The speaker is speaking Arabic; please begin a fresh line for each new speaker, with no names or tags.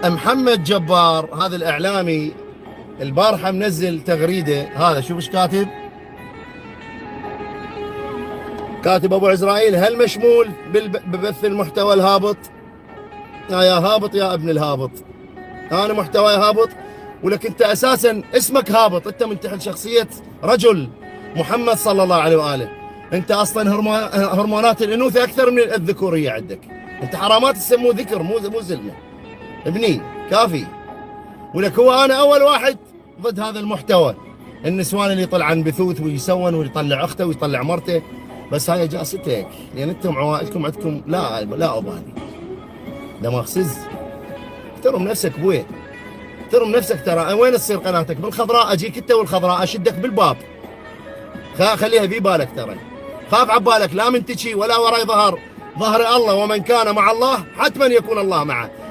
محمد جبار هذا الإعلامي البارحة منزل تغريدة. هذا شوف ايش كاتب. كاتب أبو عزرائيل: هل مشمول ببث المحتوى الهابط؟ يا هابط يا ابن الهابط، أنا محتواي هابط ولك أنت أساسا اسمك هابط. أنت منتحل شخصية رجل محمد صلى الله عليه وآله. أنت أصلا هرمونات الأنوثة أكثر من الذكورية عندك. أنت حرامات تسموه ذكر مو زلمة ابني كافي. ولك هو أنا أول واحد ضد هذا المحتوى، النسوان اللي يطلعن بثوث ويسون ويطلع أخته ويطلع مرته. بس هاي جاستك لأن أنتم عوائلكم عندكم لا أبالي لا ماخسز. احترم نفسك بوي، احترم نفسك. ترى وين تصير قناتك؟ بالخضراء اجيك انت والخضراء اشدك بالباب. خليها في بالك، ترى خاف عبالك لا من تشي ولا وراي ظهر الله، ومن كان مع الله حتما يكون الله معه.